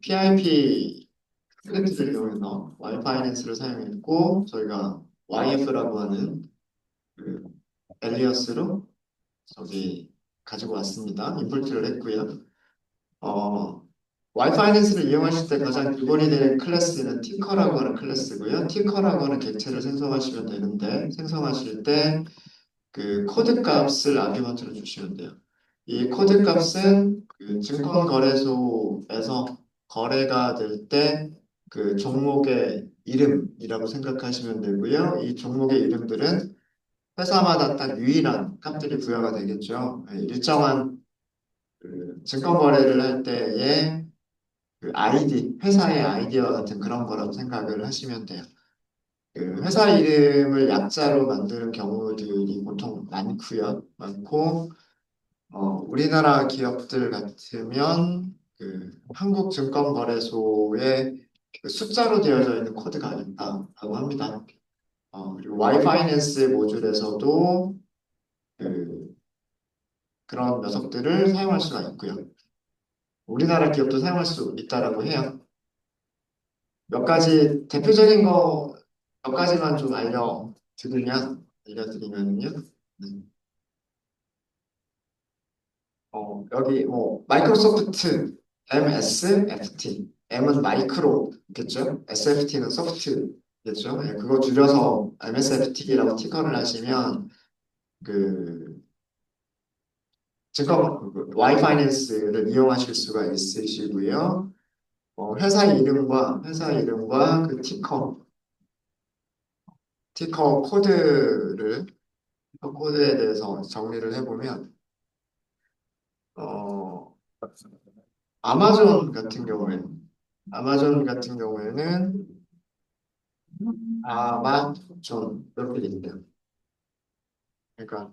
PIP 클래스의 경우에는 와이파이낸스를 사용했고 저희가 YF라고 하는 그 엘리어스로 저기 가지고 왔습니다. 임포트를 했고요. 어, 와이파이낸스를 이용하실 때 가장 기본이 되는 클래스는 티커라고 하는 클래스고요. 티커라고 하는 객체를 생성하시면 되는데 생성하실 때 그 코드 값을 아규먼트로 주시면 돼요. 이 코드 값은 그 증권거래소에서 거래가 될 때 그 종목의 이름이라고 생각하시면 되고요. 이 종목의 이름들은 회사마다 딱 유일한 값들이 부여가 되겠죠. 일정한 그 증권 거래를 할 때의 그 아이디, 회사의 아이디와 같은 그런 거라고 생각을 하시면 돼요. 그 회사 이름을 약자로 만드는 경우들이 보통 많고요. 많고, 우리나라 기업들 같으면 그 한국증권거래소에 그 숫자로 되어져 있는 코드가 있다고 합니다. 그리고 와이파이낸스 모듈에서도 그, 그런 녀석들을 사용할 수가 있고요. 우리나라 기업도 사용할 수 있다라고 해요. 몇 가지 대표적인 거 몇 가지만 좀 알려드리면요. 네. 여기 뭐 마이크로소프트 MSFT, M은 마이크로겠죠? SFT는 소프트겠죠? 네, 그거 줄여서 MSFT라고 티커를 하시면 그 증권 와이파이낸스를 이용하실 수가 있으시고요. 회사 이름과 그 티커 코드에 대해서 정리를 해보면 어, 아마존 같은 경우에는 아마존 같은 경우에는 아마존 이렇게 돼 있대요. 그러니까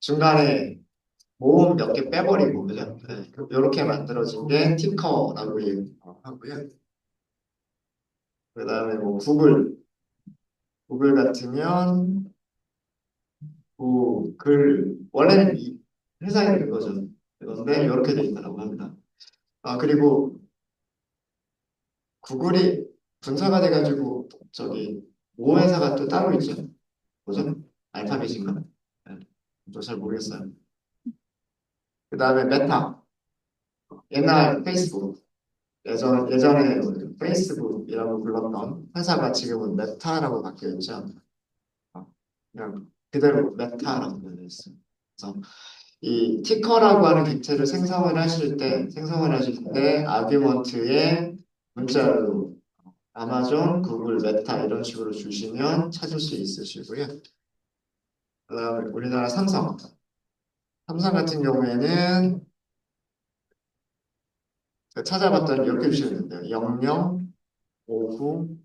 중간에 모음 몇 개 빼버리고 그죠? 네, 이렇게 만들어진 게 티커라고 하고요. 그다음에 뭐 구글 같으면 글 원래는 이 회사 이름 거죠. 그런데 이렇게 돼 있다고 합니다. 그리고 구글이 분사가 돼가지고 저기 모회사가 또 따로 있죠. 뭐죠? 알파벳인가? 네, 저잘 모르겠어요. 그 다음에 메타, 옛날 페이스북, 예전에 페이스북이라고 불렀던 회사가 지금은 메타라고 바뀌었죠. 그냥 그대로 메타라고 불렸어요. 그래서 이 티커라고 하는 객체를 생성을 하실 때 아규먼트에 문자로 아마존, 구글, 메타 이런 식으로 주시면 찾을 수 있으시고요. 그다음에 우리나라 삼성 같은 경우에는 찾아봤더니 이렇게 주시면 돼요. 005930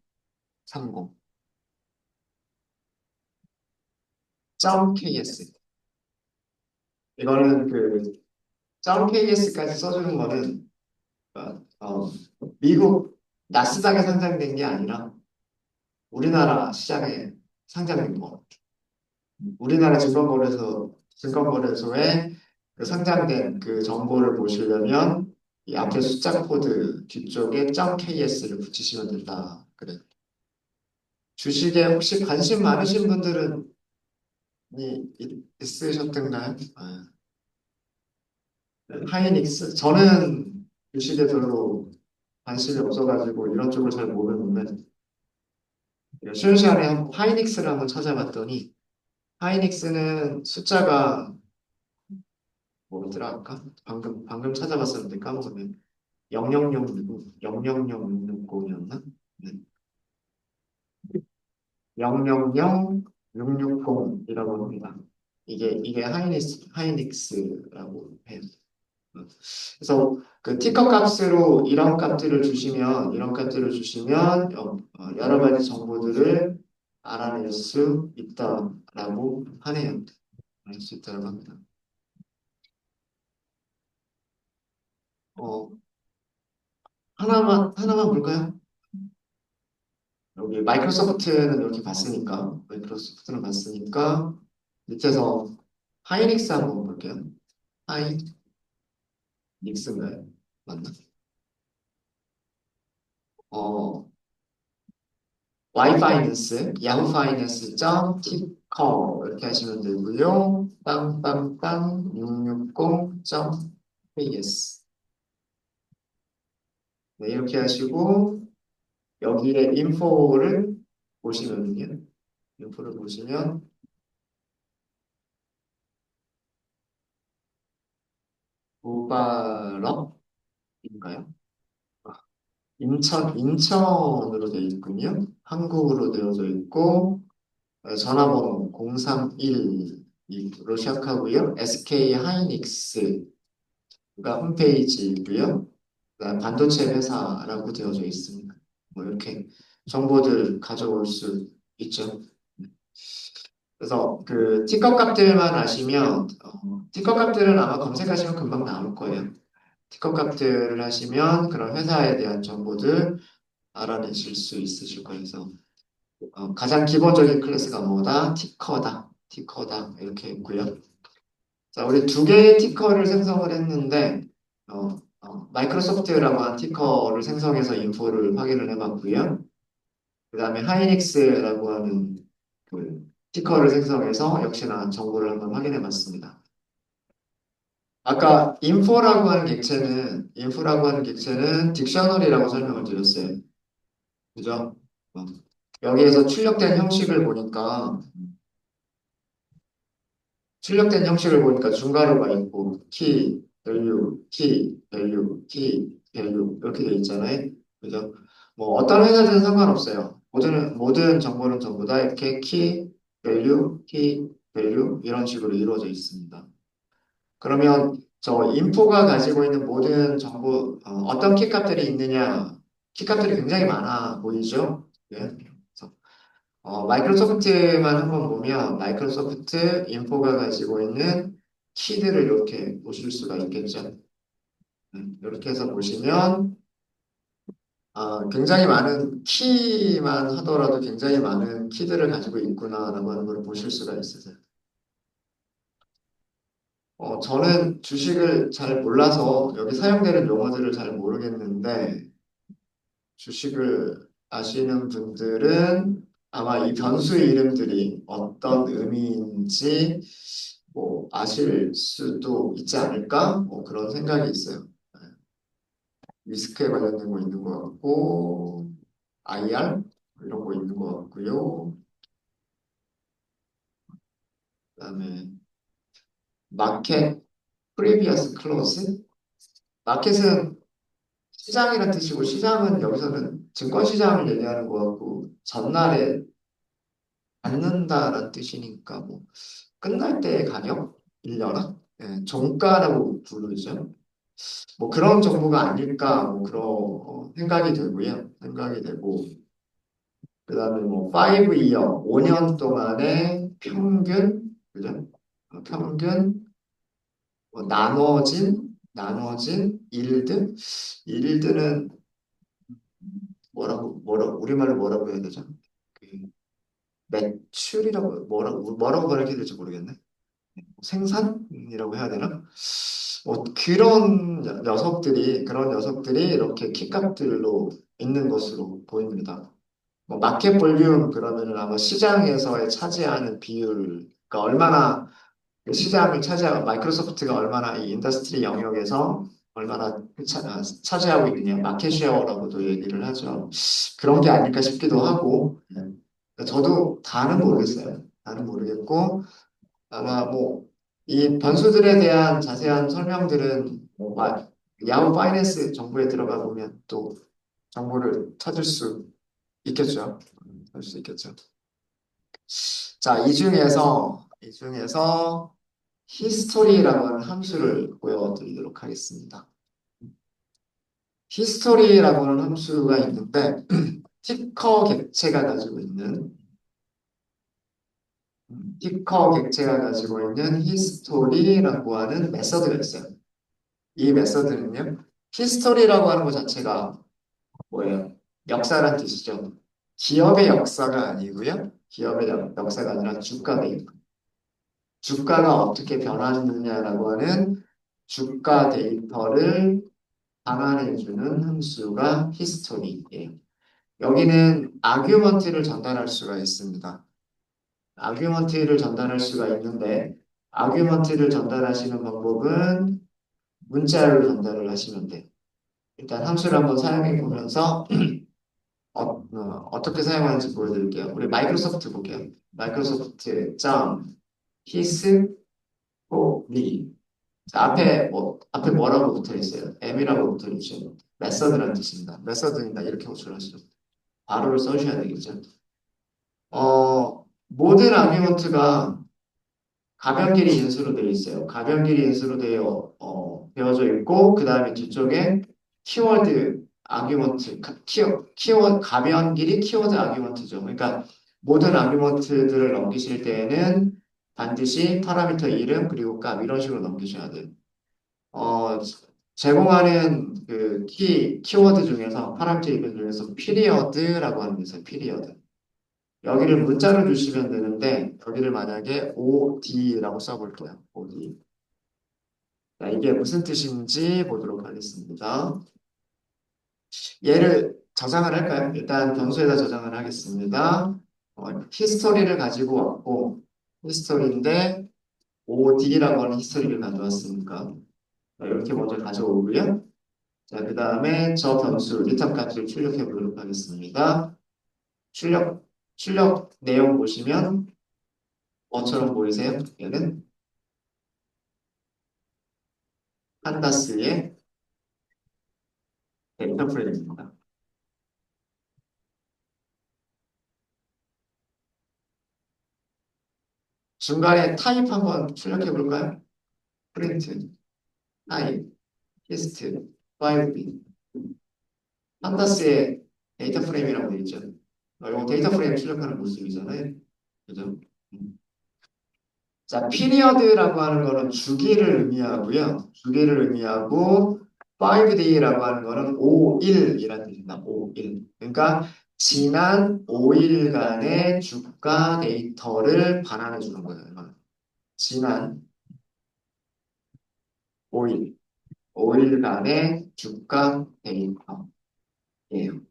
.ks 이거는 그 .ks까지 써주는 거는 어, 미국 나스닥에 상장된 게 아니라 우리나라 시장에 상장된 거. 우리나라 증권거래소에 그 상장된 그 정보를 보시려면 이 앞에 숫자 코드 뒤쪽에 .ks를 붙이시면 된다. 그래. 주식에 혹시 관심 많으신 분들은 있으셨던가요? 하이닉스? 저는 주식에 별로 관심이 없어가지고 이런 쪽을 잘 모르는데 쉬운 시간에 하이닉스를 한번 찾아봤더니 하이닉스는 숫자가 뭐더라 아까? 방금 찾아봤었는데 까먹었네. 000660이었나? 네. 000660이라고 합니다. 이게 하이닉스라고 해요. 그래서 그 티커 값으로 이런 값들을 주시면 여러 가지 정보들을 알아낼 수 있다라고 하네요. 알 수 있다고 합니다. 어, 하나만 볼까요? 여기 마이크로소프트는 봤으니까 밑에서 하이닉스 한번 볼게요. 하이닉스인가요? 맞나? 어, y파이낸스, 야후파이낸스 점 티커 이렇게 하시면 되고요. 빵빵빵 660 점 ks. 네, 이렇게 하시고 여기에 인포를 보시면요. 인포를 보시면 무바럭인가요? 인천으로 되어 있군요. 한국으로 되어져 있고 전화번호 031로 시작하고요. SK 하이닉스가 홈페이지이고요. 그다음 반도체 회사라고 되어져 있습니다. 뭐 이렇게 정보들 가져올 수 있죠. 그래서 그 티커 값들만 아시면 티커 값들은 아마 검색하시면 금방 나올 거예요. 티커 값들을 하시면 그런 회사에 대한 정보들 알아내실 수 있으실 거예요. 그래서 가장 기본적인 클래스가 뭐다? 티커다. 티커다. 이렇게 있고요. 자, 우리 두 개의 티커를 생성을 했는데, 마이크로소프트라고 한 티커를 생성해서 인포를 확인을 해봤고요. 그 다음에 하이닉스라고 하는 그 티커를 생성해서 역시나 정보를 한번 확인해봤습니다. 아까 인포라고 하는 객체는 딕셔너리라고 설명을 드렸어요. 그죠? 어. 여기에서 출력된 형식을 보니까 중괄호가 있고 키, 밸류 이렇게 돼 있잖아요. 그죠? 뭐 어떤 회사든 상관없어요. 모든 정보는 전부 다 이렇게 밸류 이런 식으로 이루어져 있습니다. 그러면 저 인포가 가지고 있는 모든 정보 어떤 키 값들이 있느냐? 키 값들이 굉장히 많아 보이죠? 네. 그래서 마이크로소프트만 한번 보면 마이크로소프트 인포가 가지고 있는 키들을 이렇게 보실 수가 있겠죠. 이렇게 해서 보시면 굉장히 많은 키만 하더라도 굉장히 많은 키들을 가지고 있구나라고 하는 걸 보실 수가 있으세요. 저는 주식을 잘 몰라서 여기 사용되는 용어들을 잘 모르겠는데 주식을 아시는 분들은 아마 이 변수 이름들이 어떤 의미인지 뭐 아실 수도 있지 않을까? 뭐 그런 생각이 있어요. 네. 리스크에 관련된 거 있는 것 같고, IR 이런 거 있는 것 같고요. 그다음에 마켓 프리비어스 클로즈. 마켓은 시장이란 뜻이고 시장은 여기서는 증권 시장을 얘기하는 것 같고 전날에 받는다라는 뜻이니까 뭐 끝날 때의 가격, 일려나 종가라고 부르죠. 뭐 그런 정보가 아닐까 뭐 그런 생각이 들고요. 생각이 되고 그다음에 뭐 5이어 5년 동안의 평균 그죠? 평균 나눠진 일드는 뭐라고 우리말로 뭐라고 해야 되죠? 그 매출이라고 뭐라고 말해야 될지 모르겠네. 생산이라고 해야 되나? 그런 녀석들이 이렇게 키값들로 있는 것으로 보입니다. 뭐 마켓 볼륨 그러면은 아마 시장에서의 차지하는 비율, 그러니까 얼마나 그 시장을 차지하고 마이크로소프트가 얼마나 이 인더스트리 영역에서 얼마나 차지하고 있느냐, 마켓 쉐어라고도 얘기를 하죠. 그런 게 아닐까 싶기도 하고, 그러니까 저도 다는 모르겠어요. 다는 모르겠고, 아마 뭐 이 변수들에 대한 자세한 설명들은 야후 파이낸스 정보에 들어가 보면 또 정보를 찾을 수 있겠죠. 찾을 수 있겠죠. 자, 이 중에서 히스토리라고 하는 함수를 보여드리도록 하겠습니다. 히스토리라고 하는 함수가 있는데 티커 객체가 가지고 있는 히스토리라고 하는 메서드가 있어요. 이 메서드는요, 히스토리라고 하는 것 자체가 뭐예요? 역사란 뜻이죠. 기업의 역사가 아니고요. 기업의 역사가 아니라 주가 데이터. 주가가 어떻게 변하느냐라고 하는 주가 데이터를 방한해주는 함수가 history예요. 여기는 아규먼트를 전달할 수가 있습니다. 아규먼트를 전달할 수가 있는데 아규먼트를 전달하시는 방법은 문자열로 전달을 하시면 돼요. 일단 함수를 한번 사용해 보면서 떻게 사용하는지 보여드릴게요. 우리 마이크로소프트 볼게요. 마이크로소프트 점 히스토리. 자, 앞에 뭐라고 붙어 있어요? M이라고 붙어 있죠. 메서드라는 뜻입니다. 메서드입니다. 이렇게 호출하시죠. 바로를 써주셔야 되겠죠. 모든 아규먼트가 가변길이 인수로 되어 있어요. 가변길이 인수로 되어져 있고, 그 다음에 뒤쪽에 키워드 아규먼트, 가변길이 키워드 아규먼트죠. 그러니까 모든 아규먼트들을 넘기실 때에는 반드시 파라미터 이름 그리고 값 이런 식으로 넘기셔야 돼요. 어, 제공하는 그 키워드 중에서 파라미터 이름 중에서 피리어드라고 하는 게 있어요. 피리어드. 여기를 문자로 주시면 되는데 여기를 만약에 OD라고 써볼게요. OD. 자, 이게 무슨 뜻인지 보도록 하겠습니다. 얘를 저장을 할까요? 일단 변수에다 저장을 하겠습니다. 히스토리를 가지고 왔고 히스토리인데 OD라고 하는 히스토리를 가져왔으니까 자, 이렇게 먼저 가져오고요. 자, 그 다음에 저 변수 리턴 값을 출력해 보도록 하겠습니다. 출력 내용 보시면 뭐처럼 보이세요? 얘는 판다스의 데이터 프레임입니다. 중간에 타입 한번 출력해 볼까요? 프린트, 타입, 히스트, 파일비. 판다스의 데이터 프레임이라고 되어 있죠. 이거 데이터 프레임 출력하는 모습이잖아요. 그죠? 음. 자, 피리어드라고 하는 거는 주기를 의미하고요. 주기를 의미하고 5day라고 하는 거는 5일이라는 뜻입니다. 5일. 그러니까 지난 5일간의 주가 데이터를 반환해 주는 거예요. 지난 5일, 5일간의 주가 데이터예요.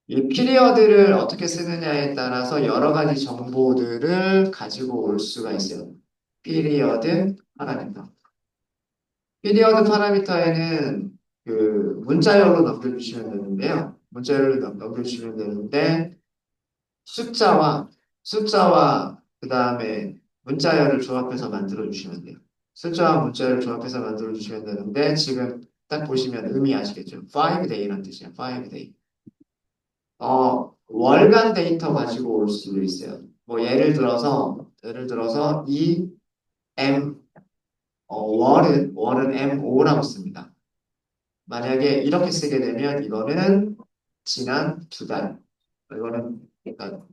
이 피리어드를 어떻게 쓰느냐에 따라서 여러 가지 정보들을 가지고 올 수가 있어요. 피리어드 파라미터. 피리어드 파라미터에는 그 문자열로 넘겨주시면 되는데요. 문자열로 넘겨주시면 되는데 숫자와 그 다음에 문자열을 조합해서 만들어 주시면 돼요. 숫자와 문자열을 조합해서 만들어 주시면 되는데 지금 딱 보시면 의미 아시겠죠? 5day라는 뜻이에요. 5day. 월간 데이터 가지고 올 수도 있어요. 뭐 예를 들어서 이 M 월은 MO라고 씁니다. 만약에 이렇게 쓰게 되면 이거는 지난 2달. 이거는 그러니까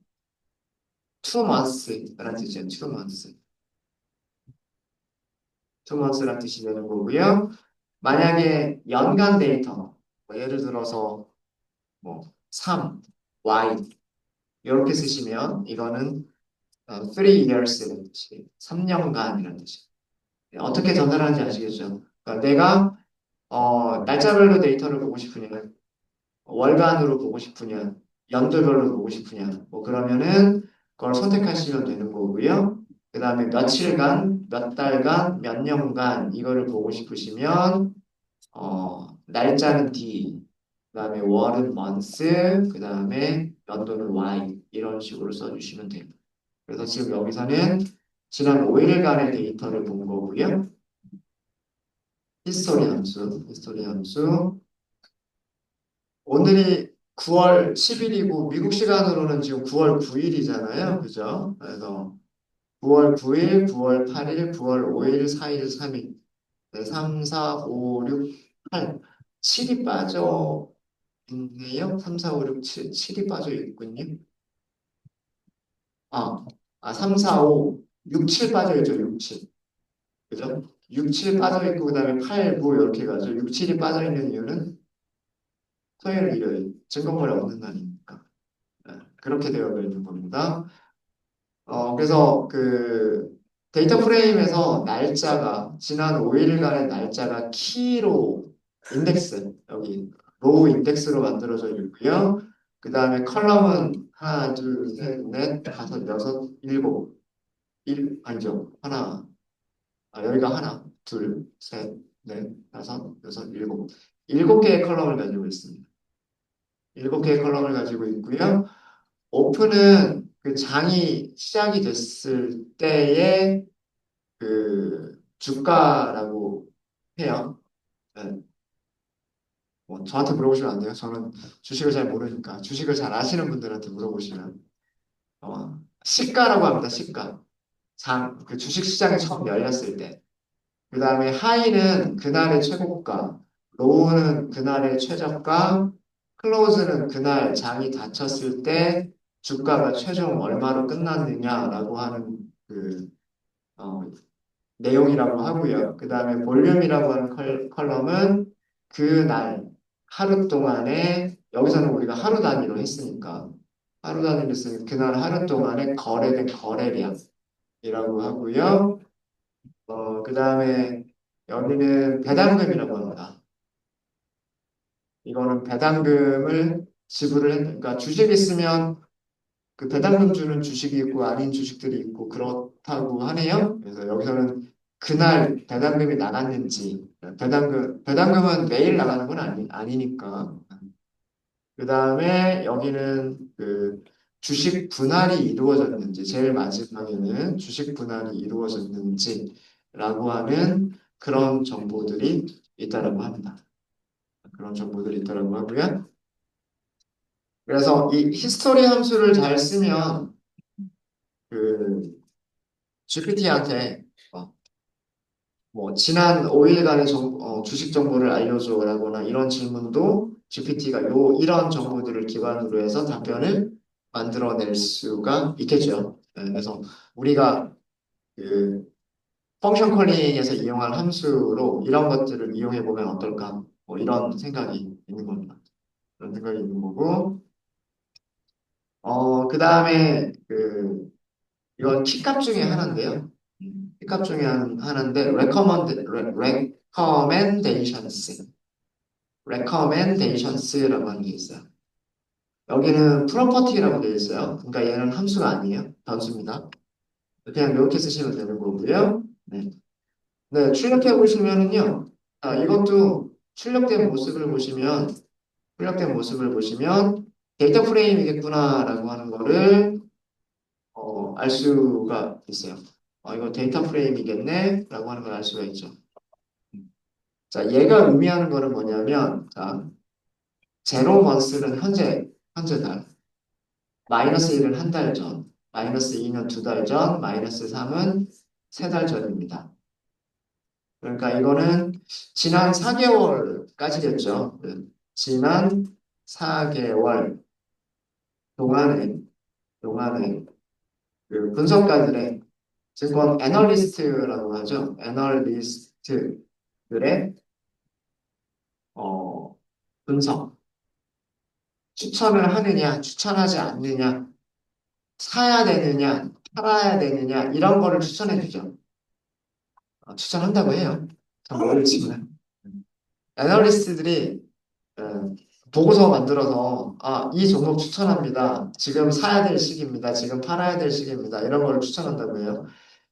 2months라는 뜻이에요. 2months. 2months라는 뜻이 되는 거고요. 만약에 연간 데이터, 뭐 예를 들어서 뭐 3, Y 이렇게 쓰시면 이거는 3years라는 뜻이에요. 3년간이라는 뜻이에요. 어떻게 전달하는지 아시겠죠? 그러니까 내가 날짜별로 데이터를 보고 싶으냐, 월간으로 보고 싶으냐, 연도별로 보고 싶으냐, 뭐 그러면은 그걸 선택하시면 되는 거고요. 그 다음에 며칠간, 몇 달간, 몇 년간 이거를 보고 싶으시면 날짜는 D, 그 다음에 월은 month, 그 다음에 연도는 Y 이런 식으로 써주시면 돼요. 그래서 지금 여기서는 지난 5일간의 데이터를 본 거고요. 히스토리 함수. 오늘이 9월 10일이고 미국 시간으로는 지금 9월 9일이잖아요. 그죠? 그래서 9월 9일, 9월 8일, 9월 5일, 4일, 3일. 네, 3, 4, 5, 6, 8. 7이 빠져 있네요. 3, 4, 5, 6, 7. 7이 빠져 있군요. 아, 3, 4, 5, 6, 7 빠져 있죠. 6, 7. 그죠? 6, 7 빠져 있고 그다음에 8, 9 이렇게 가죠. 6, 7이 빠져 있는 이유는 토요일, 일요일 증거물이 없는 날이니까. 네, 그렇게 되어 있는 겁니다. 그래서 그 데이터 프레임에서 날짜가 지난 5일간의 날짜가 키로 인덱스 여기 로우 인덱스로 만들어져 있고요. 그 다음에 컬럼은 하나, 둘, 셋, 넷, 다섯, 여섯, 일곱, 아니죠. 하나, 여기가 하나, 둘, 셋, 넷, 다섯, 여섯, 일곱. 일곱 개의 컬럼을 가지고 있습니다. 일곱 개의 컬럼을 가지고 있고요. 오픈은 그 장이 시작이 됐을 때의 그 주가라고 해요. 네. 뭐 저한테 물어보시면 안 돼요. 저는 주식을 잘 모르니까. 주식을 잘 아시는 분들한테 물어보시면 시가라고 합니다. 시가. 그 주식 시장이 처음 열렸을 때. 그 다음에 하이는 그날의 최고가, 로우는 그날의 최저가, 클로즈는 그날 장이 닫혔을 때 주가가 최종 얼마로 끝났느냐라고 하는 그 어, 내용이라고 하고요. 그 다음에 볼륨이라고 하는 컬럼은 그날 하루 동안에 여기서는 우리가 하루 단위로 했으니까 하루 단위로 했으니까 그날 하루 동안에 거래된 거래량이라고 하고요. 그 다음에 여기는 배당금이라고 합니다. 이거는 배당금을 지불을 그러니까 주식 있으면 그 배당금 주는 주식이 있고 아닌 주식들이 있고 그렇다고 하네요. 그래서 여기서는 그날 배당금이 나갔는지 배당금은 매일 나가는 건 아니니까. 그 다음에 여기는 그 주식 분할이 이루어졌는지 제일 마지막에는 주식 분할이 이루어졌는지라고 하는 그런 정보들이 있다라고 합니다. 그런 정보들이 있다라고 하고요. 그래서 이 히스토리 함수를 잘 쓰면 그 GPT한테 뭐 지난 5일간의 주식 정보를 알려줘라거나 이런 질문도 GPT가 이런 정보들을 기반으로 해서 답변을 만들어낼 수가 있겠죠. 네, 그래서 우리가 그 펑션 컬링에서 이용할 함수로 이런 것들을 이용해 보면 어떨까? 뭐 이런 생각이 있는 겁니다. 그런 생각이 있는 거고, 그 다음에 이건 키값 중에 하나인데요. 키값 중에 하나인데 recommendations, recommendations라고 하는 게 있어요. 여기는 프로퍼티라고 되어 있어요. 그러니까 얘는 함수가 아니에요. 단수입니다. 그냥 이렇게 쓰시면 되는 거고요. 네. 네, 출력해 보시면은요. 이것도 출력된 모습을 보시면 데이터 프레임이겠구나라고 하는 거를 알 수가 있어요. 이거 데이터 프레임이겠네? 라고 하는 걸 알 수가 있죠. 자, 얘가 의미하는 거는 뭐냐면, 자, 제로 먼스는 현재 달, 마이너스 1은 한 달 전, 마이너스 2는 두 달 전, 마이너스 3은 세 달 전입니다. 그러니까 이거는 지난 4개월까지겠죠. 지난 4개월 동안에, 동안에 그 분석가들의 증권 애널리스트라고 하죠. 애널리스트들의 분석, 추천을 하느냐, 추천하지 않느냐, 사야 되느냐, 팔아야 되느냐 이런 거를 추천해 주죠. 추천한다고 해요. 전 모르지만 애널리스트들이 어, 보고서 만들어서 이 종목 추천합니다. 지금 사야 될 시기입니다. 지금 팔아야 될 시기입니다. 이런 거를 추천한다고 해요.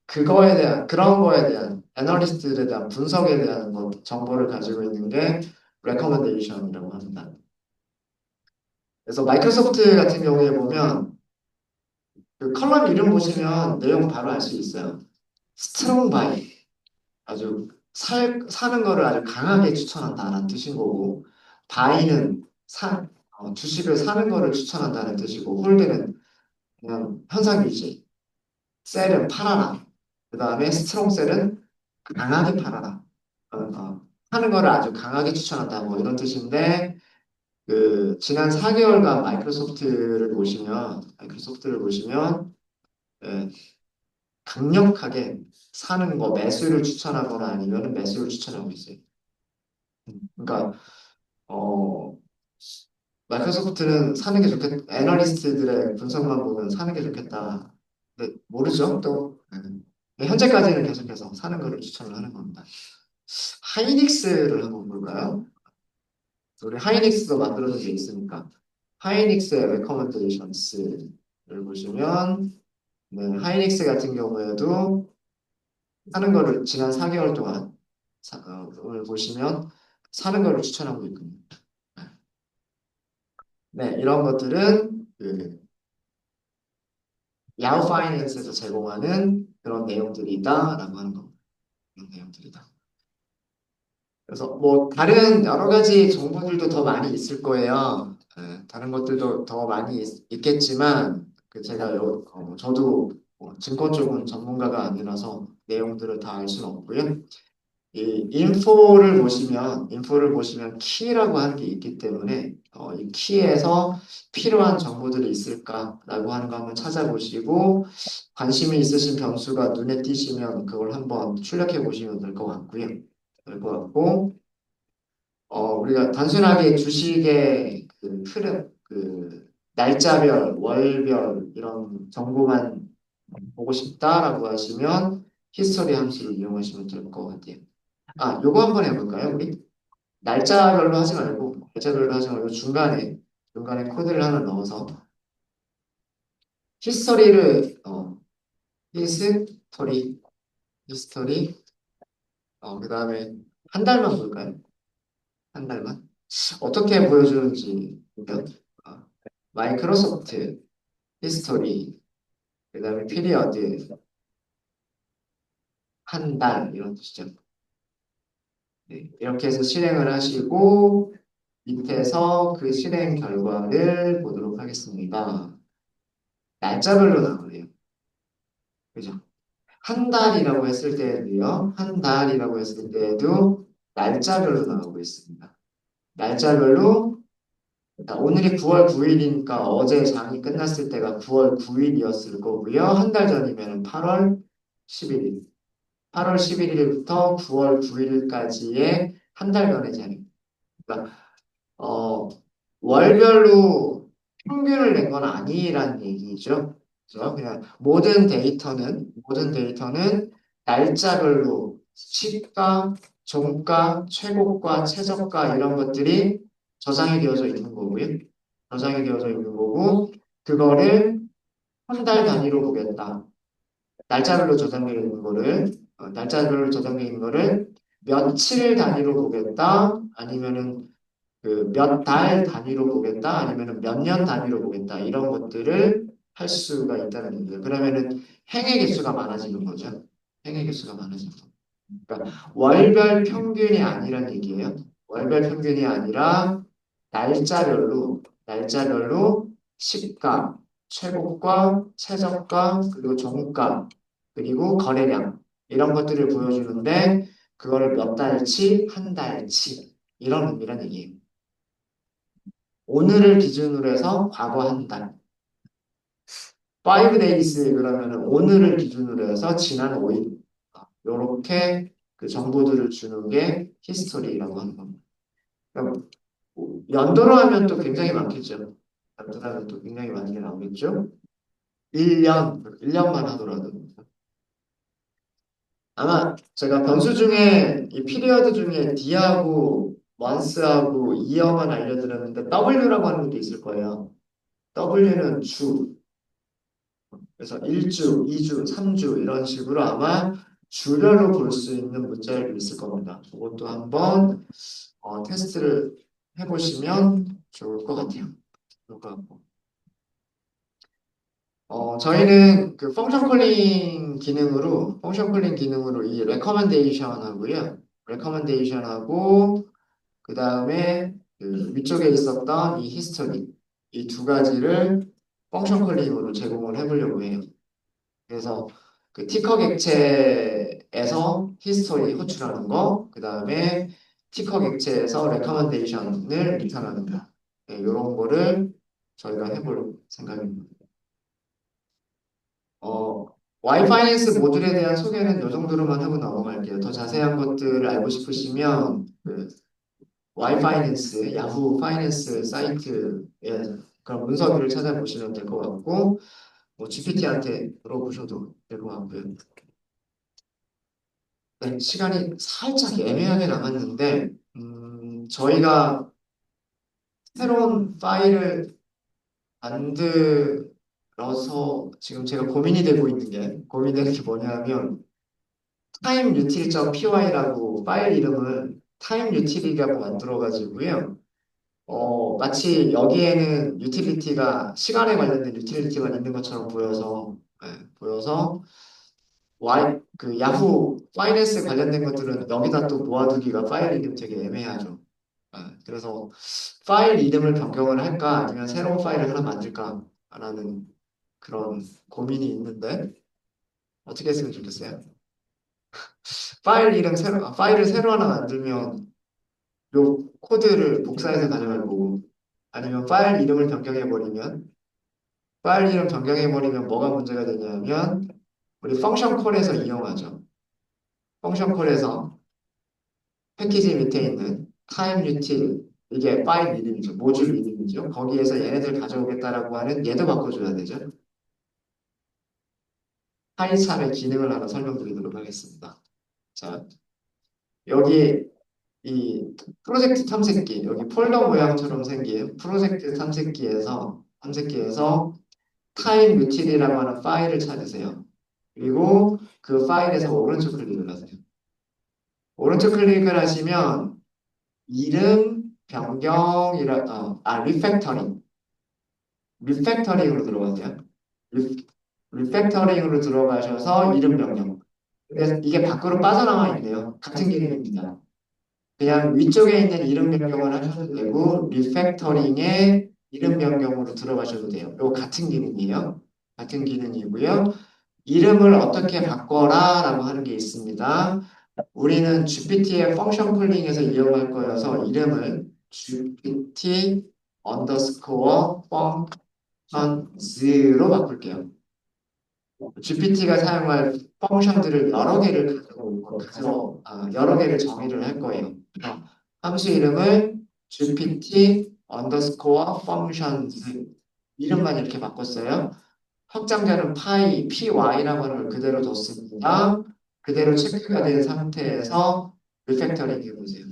그런 거에 대한 애널리스트들에 대한 분석에 대한 정보를 가지고 있는 게 recommendation이라고 합니다. 그래서 마이크로소프트 같은 경우에 보면 그 컬럼 이름 보시면 내용 바로 알 수 있어요. 스트롱 바이 아주 사는 거를 아주 강하게 추천한다는 뜻인 거고 바이는 주식을 사는 거를 추천한다는 뜻이고 홀드는 그냥 현상 유지, 셀은 팔아라. 그 다음에 스트롱 셀은 강하게 팔아라. 하는 거를 아주 강하게 추천한다. 뭐 이런 뜻인데 지난 4개월간 마이크로소프트를 보시면 예, 강력하게 사는 거 매수를 추천하거나 아니면 매수를 추천하고 있어요. 그러니까 어, 마이크로소프트는 사는 게 좋겠다. 애널리스트들의 분석만 보면 사는 게 좋겠다. 근데 모르죠 또. 현재까지는 계속해서 사는 거를 추천을 하는 겁니다. 하이닉스를 한번 볼까요? 우리 하이닉스도 만들어진 게 있으니까 하이닉스의 레커먼데이션스를 보시면 네, 하이닉스 같은 경우에도 사는 거를 지난 4개월 동안 오늘 보시면 사는 거를 추천하고 있군요. 네, 이런 것들은 그 야후 파이낸스에서 제공하는 그런 내용들이다라고 하는 겁니다. 그런 내용들이다. 그래서 뭐 다른 여러 가지 정보들도 더 많이 있을 거예요. 다른 것들도 더 많이 있겠지만 그 제가 저도 증권 쪽은 전문가가 아니라서 내용들을 다 알 수는 없고요. 이 인포를 보시면 키라고 하는 게 있기 때문에 이 키에서 필요한 정보들이 있을까라고 하는 거 한번 찾아보시고 관심이 있으신 변수가 눈에 띄시면 그걸 한번 출력해 보시면 될 것 같고요. 될 것 같고 우리가 단순하게 주식의 그 흐름, 그 날짜별, 월별 이런 정보만 보고 싶다라고 하시면 히스토리 함수를 이용하시면 될 것 같아요. 요거 한번 해볼까요, 우리? 날짜별로 하지 말고 중간에 코드를 하나 넣어서 히스토리를 히스토리 히스토리 그다음에 한 달만 볼까요? 한 달만 어떻게 보여주는지 보면 어, 마이크로소프트 히스토리 그다음에 피리어드 한 달 이런 뜻이죠. 네, 이렇게 해서 실행을 하시고 밑에서 그 실행 결과를 보도록 하겠습니다. 날짜별로 나오네요. 그죠? 한 달이라고 했을 때에도 날짜별로 나오고 있습니다. 날짜별로 오늘이 9월 9일이니까 어제 장이 끝났을 때가 9월 9일이었을 거고요. 한 달 전이면 8월 11일. 8월 11일부터 9월 9일까지의 한 달간의 장이. 그러니까 어, 월별로 평균을 낸 건 아니라는 얘기죠. 그래서 그냥 모든 데이터는 날짜별로 시가, 종가, 최고가, 최저가 이런 것들이 저장이 되어져 있는 거고요. 저장이 되어져 있는 거고 그거를 한 달 단위로 보겠다. 날짜별로 저장되어 있는 거를 며칠 단위로 보겠다. 아니면은 그 몇 달 단위로 보겠다 아니면 몇 년 단위로 보겠다 이런 것들을 할 수가 있다는 얘기예요. 그러면은 행의 개수가 많아지는 거죠. 행의 개수가 많아지는 거. 그러니까 월별 평균이 아니란 얘기예요. 월별 평균이 아니라 날짜별로 시가, 최고가, 최저가, 그리고 종가, 그리고 거래량 이런 것들을 보여주는데 그거를 몇 달치, 한 달치 이런 의미란 얘기예요. 오늘을 기준으로 해서 과거 한 달. 5 days 그러면은 오늘을 기준으로 해서 지난 5일. 이렇게 그 정보들을 주는 게 히스토리라고 하는 겁니다. 그럼 연도로 하면 또 굉장히 많겠죠. 연도로 하면 또 굉장히 많은 게 나오겠죠. 1년만 하더라도. 아마 제가 변수 중에 이 피리어드 중에 D하고 month하고 year만 알려드렸는데 W라고 하는 것도 있을 거예요. W는 주, 그래서 1주, 2주, 3주 이런 식으로 아마 주별로 볼 수 있는 문자열이 있을 겁니다. 그것도 한번 테스트를 해보시면 좋을 것 같아요. 좋을 것 같고. 저희는 그 펑션 콜링 기능으로 이 레커멘데이션 하고요. 레커멘데이션하고 그 다음에 그 위쪽에 있었던 이 히스토리 이 두 가지를 펑션 콜링으로 제공을 해보려고 해요. 그래서 그 티커 객체에서 히스토리 호출하는 거, 그 다음에 티커 객체에서 레커멘데이션을 리턴하는 거. 네, 이런 거를 저희가 해볼 생각입니다. 어, 와이파이낸스 모듈에 대한 소개는 이 정도로만 하고 넘어갈게요. 더 자세한 것들을 알고 싶으시면 그 와이파이낸스, 야후 파이낸스 사이트에 그런 문서들을 찾아보시면 될 것 같고 뭐 GPT한테 물어보셔도 될 것 같고요. 네, 시간이 살짝 애매하게 남았는데 저희가 새로운 파일을 만들어서 지금 제가 고민되는 게 뭐냐면 time util.py라고 파일 이름을 time utility라고 만들어 가지고요. 마치 여기에는 유틸리티가 시간에 관련된 유틸리티가 있는 것처럼 보여서 그 야후 파이낸스 관련된 것들은 여기다 또 모아두기가 파일 이름 되게 애매하죠. 그래서 파일 이름을 변경을 할까 아니면 새로운 파일을 하나 만들까라는 그런 고민이 있는데 어떻게 했으면 좋겠어요? 파일을 새로 하나 만들면 요 코드를 복사해서 가져갈 거고 아니면 파일 이름 변경해버리면 뭐가 문제가 되냐면 우리 펑션 콜에서 이용하죠. 펑션 콜에서 패키지 밑에 있는 time util 이게 파일 이름이죠. 모듈 이름이죠. 거기에서 얘네들 가져오겠다라고 하는 얘도 바꿔줘야 되죠. 파이참의 기능을 하나 설명드리도록 하겠습니다. 자, 여기 이 프로젝트 탐색기, 여기 폴더 모양처럼 생긴 프로젝트 탐색기에서 time util이라고 하는 파일을 찾으세요. 그리고 그 파일에서 오른쪽 클릭을 하세요. 오른쪽 클릭을 하시면 이름 변경이라 리팩터링으로 들어가세요. 리, 리팩터링으로 들어가셔서 이름 변경. 근데 이게 밖으로 빠져나와 있네요. 같은 기능입니다. 그냥 위쪽에 있는 이름 변경을 하셔도 되고 리팩터링에 이름 변경으로 들어가셔도 돼요. 이거 같은 기능이에요. 같은 기능이고요. 이름을 어떻게 바꿔라라고 하는 게 있습니다. 우리는 GPT의 펑션 콜링에서 이용할 거여서 이름을 GPT 언더스코어 펑션즈로 바꿀게요. GPT가 사용할 펑션들을 여러 개를 정의를 할 거예요. 함수 이름을 GPT 언더스코어 펑션즈 이름만 이렇게 바꿨어요. 확장자는 py라고 하는 걸 그대로 뒀습니다. 그대로 체크가 된 상태에서 리팩터링 해보세요.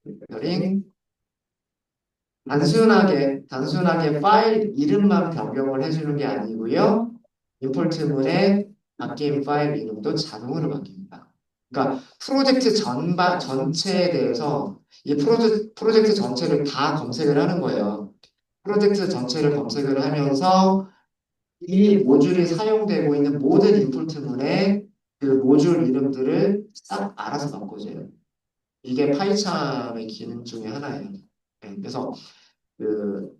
리팩터링 단순하게 파일 이름만 변경을 해주는 게 아니고요. 임포트문에 바뀐 파일 이름도 자동으로 바뀝니다. 그러니까 전체에 대해서 이 프로젝트 전체를 다 검색을 하는 거예요. 프로젝트 전체를 검색을 하면서 이 모듈이 사용되고 있는 모든 인풋문에 그 모듈 이름들을 싹 알아서 바꿔줘요. 이게 파이참의 기능 중에 하나예요. 그래서 그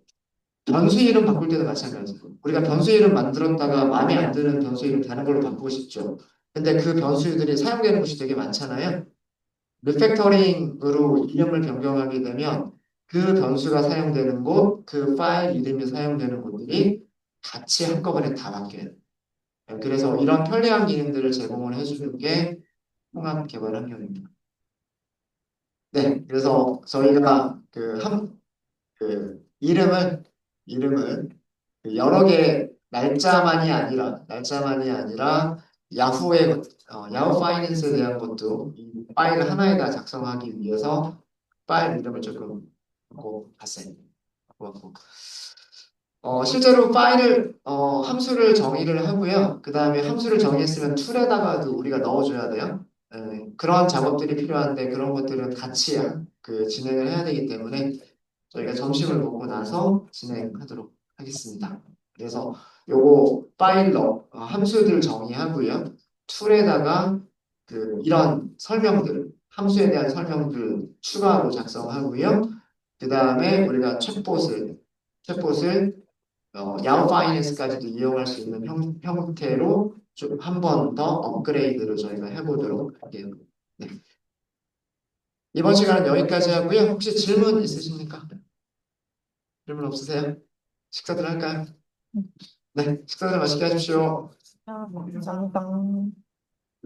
변수 이름 바꿀 때도 마찬가지고 우리가 변수 이름 만들었다가 마음에 안 드는 변수 이름 다른 걸로 바꾸고 싶죠. 근데 그 변수들이 사용되는 곳이 되게 많잖아요. 리팩터링으로 이름을 변경하게 되면 그 변수가 사용되는 곳, 그 파일 이름이 사용되는 곳들이 같이 한꺼번에 다 바뀌어요. 그래서 이런 편리한 기능들을 제공을 해주는 게 통합 개발 환경입니다. 네, 그래서 저희가 그 이름을 그 여러 개 날짜만이 아니라 야후 파이낸스에 대한 것도 이 파일 하나에다 작성하기 위해서 파일 이름을 조금 바꿔 봤어요. 실제로 함수를 정의를 하고요. 그 다음에 함수를 정의했으면 툴에다가도 우리가 넣어줘야 돼요. 그런 작업들이 필요한데 그런 것들은 같이 진행을 해야 되기 때문에 저희가 점심을 먹고 나서 진행하도록 하겠습니다. 그래서 요거 함수들 정의하고요. 툴에다가 이런 함수에 대한 설명들 추가로 작성하고요. 그 다음에 우리가 챗봇을 야후 파이낸스까지도 이용할 수 있는 형태로 좀 한 번 더 업그레이드를 저희가 해보도록 할게요. 네. 이번 시간은 여기까지 하고요. 혹시 질문 있으십니까? 질문 없으세요? 식사들 할까요? 네, 식사들 맛있게 하십시오. 감사합니다.